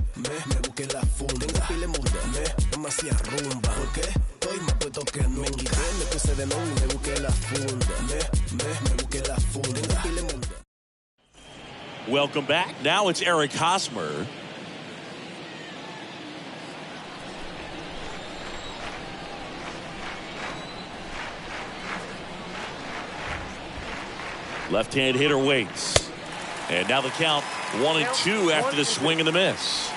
Welcome back. Now it's Eric Hosmer. Left-hand hitter waits. And now the count 1-2 after the swing and the miss.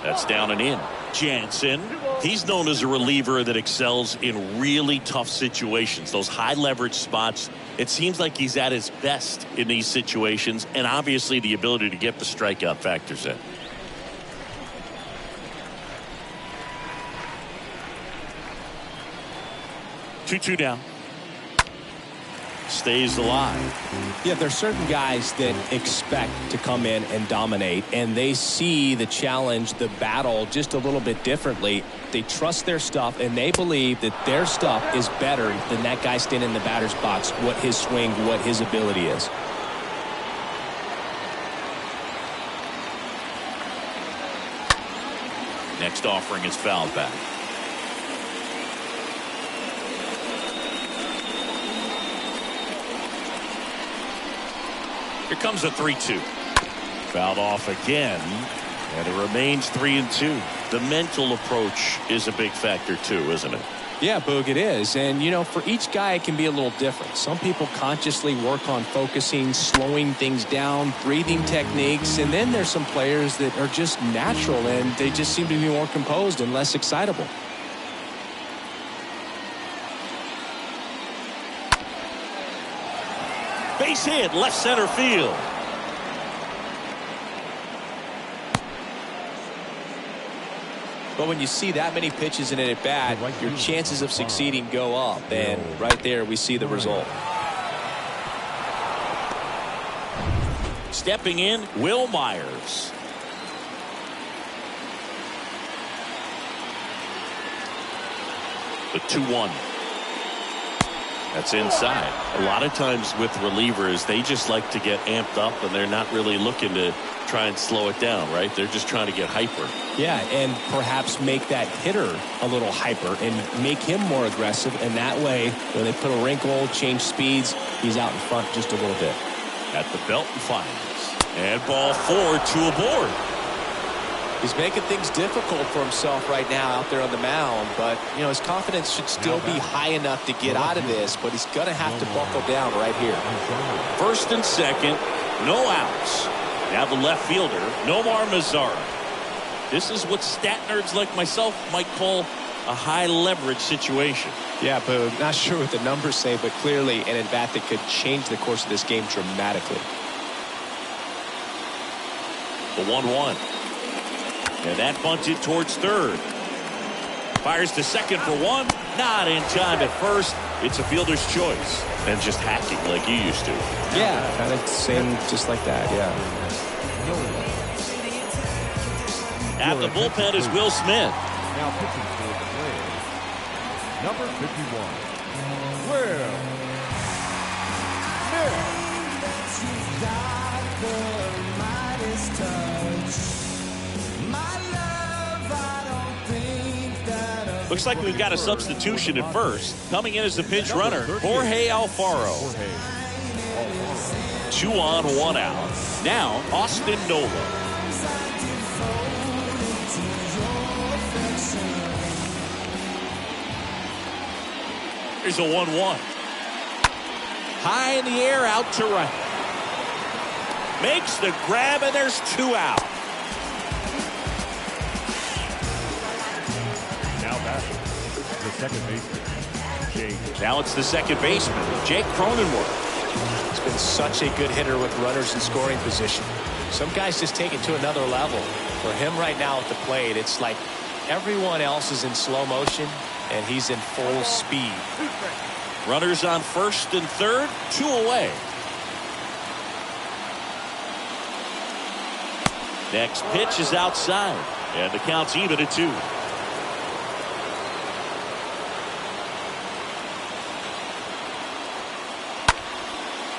That's down and in. Jansen, he's known as a reliever that excels in really tough situations. Those high leverage spots, it seems like he's at his best in these situations, and obviously the ability to get the strikeout factors in. Two down. Stays alive. Yeah, there's certain guys that expect to come in and dominate, and they see the challenge, the battle just a little bit differently. They trust their stuff, and they believe that their stuff is better than that guy standing in the batter's box, what his swing, what his ability is. Next offering is fouled back. Here comes a 3-2. Fouled off again, and it remains 3-2. The mental approach is a big factor too, isn't it? Yeah, Boog, it is. And, you know, for each guy, it can be a little different. Some people consciously work on focusing, slowing things down, breathing techniques. And then there's some players that are just natural, and they just seem to be more composed and less excitable. Base hit, left center field. But when you see that many pitches in an at-bat, your chances of succeeding go up. And right there, we see the result. Stepping in, Will Myers. The 2-1. That's inside. A lot of times with relievers, they just like to get amped up, and they're not really looking to try and slow it down, right? They're just trying to get hyper. Yeah, and perhaps make that hitter a little hyper and make him more aggressive. And that way, when they put a wrinkle, change speeds, he's out in front just a little bit. At the belt and finds. And ball 4, 2 aboard. He's making things difficult for himself right now out there on the mound, but you know his confidence should still be high enough to get out of this, but he's going to have to buckle down right here. First and second, no outs. Now the left fielder, Nomar Mazara. This is what stat nerds like myself might call a high leverage situation. Yeah, but not sure what the numbers say, but clearly an at-bat that could change the course of this game dramatically. The 1-1. And that bunted towards third. Fires to second for 1. Not in time at first. It's a fielder's choice. And just hacking like you used to. Yeah, kind of same just like that, yeah. At the bullpen is Will Smith. Now pitching for the Braves, number 51, Will Looks like we've got a substitution at first. Coming in as the pinch runner, Jorge Alfaro. 2 on, 1 out. Now, Austin Nola. Here's a 1-1. High in the air, out to right. Makes the grab, and there's 2 out. Now back, the second baseman, Jake. Now it's the second baseman, Jake Cronenworth. He's been such a good hitter with runners in scoring position. Some guys just take it to another level. For him right now at the plate, it's like everyone else is in slow motion, and he's in full speed. Runners on first and third, 2 away. Next pitch is outside, and the count's even at 2.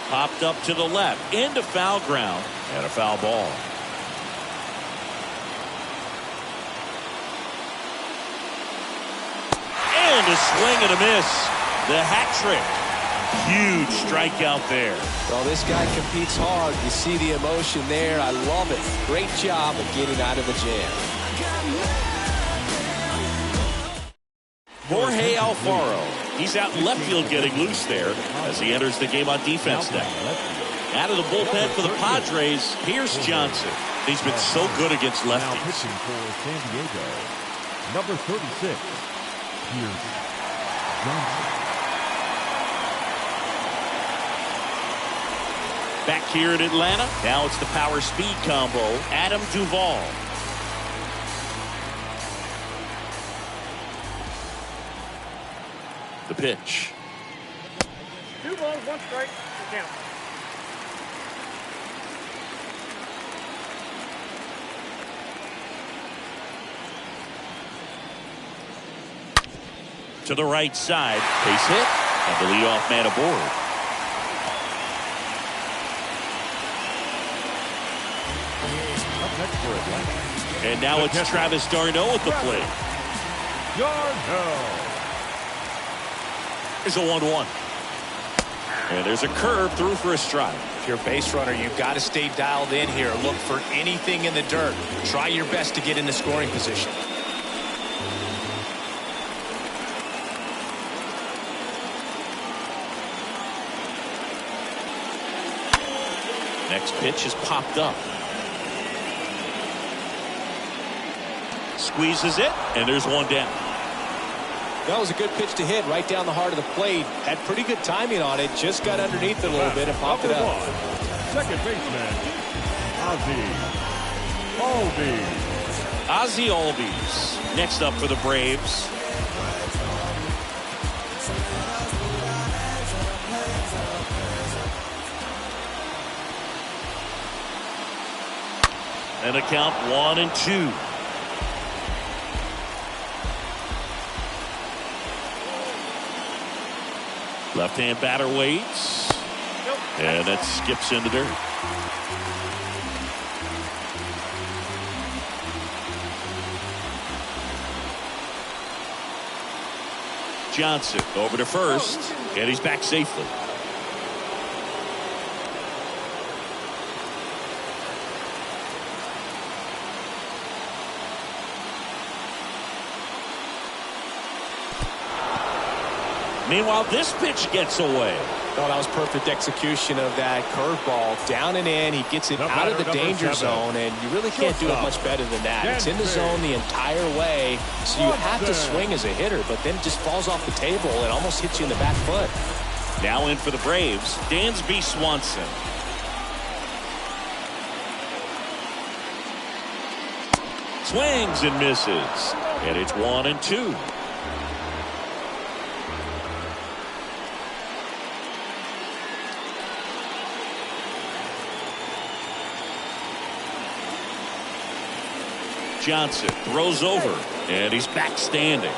Popped up to the left, into foul ground, and a foul ball. And a swing and a miss. The hat trick. Huge strikeout there. Well, this guy competes hard. You see the emotion there. I love it. Great job of getting out of the jam. Jorge Alfaro. He's out in left field getting loose there as he enters the game on defense now. Out of the bullpen for the Padres, here's Johnson. He's been so good against Now lefties. pitching for San Diego, number 36, here's Johnson. Back here in Atlanta, now it's the power speed combo, Adam Duvall. The pitch. 2 balls, 1 strike. Count. To the right side, base hit, and the leadoff man aboard. Up next for Atlanta, And now it's Travis d'Arnaud at the plate. Darno. There's a 1-1. And there's a curve through for a strike. If you're a base runner, you've got to stay dialed in here. Look for anything in the dirt. Try your best to get into scoring position. Next pitch is popped up. Squeezes it, and there's 1 down. That was a good pitch to hit right down the heart of the plate. Had pretty good timing on it. Just got underneath it a little bit and popped it Number up. 1, second baseman, Ozzie Albies. Ozzie Albies next up for the Braves. And a count 1-2. Left-hand batter waits. And that skips in the dirt. Johnson over to first, and he's back safely. Meanwhile, this pitch gets away. Oh, that was perfect execution of that curveball. Down and in, he gets it out of the danger zone, and you really can't do it much better than that. It's in the zone the entire way, so you have to swing as a hitter, but then it just falls off the table and almost hits you in the back foot. Now in for the Braves, Dansby Swanson. Swings and misses, and it's 1-2. Johnson throws over, and he's back standing.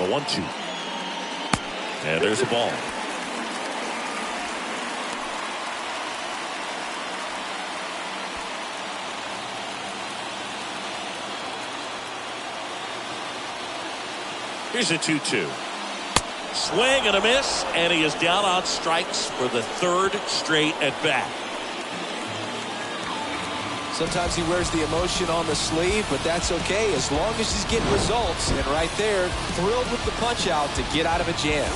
The 1-2. And there's a ball. Here's a 2-2. Swing and a miss, and he is down on strikes for the third straight at bat. Sometimes he wears the emotion on the sleeve, but that's okay as long as he's getting results. And right there, thrilled with the punch out to get out of a jam.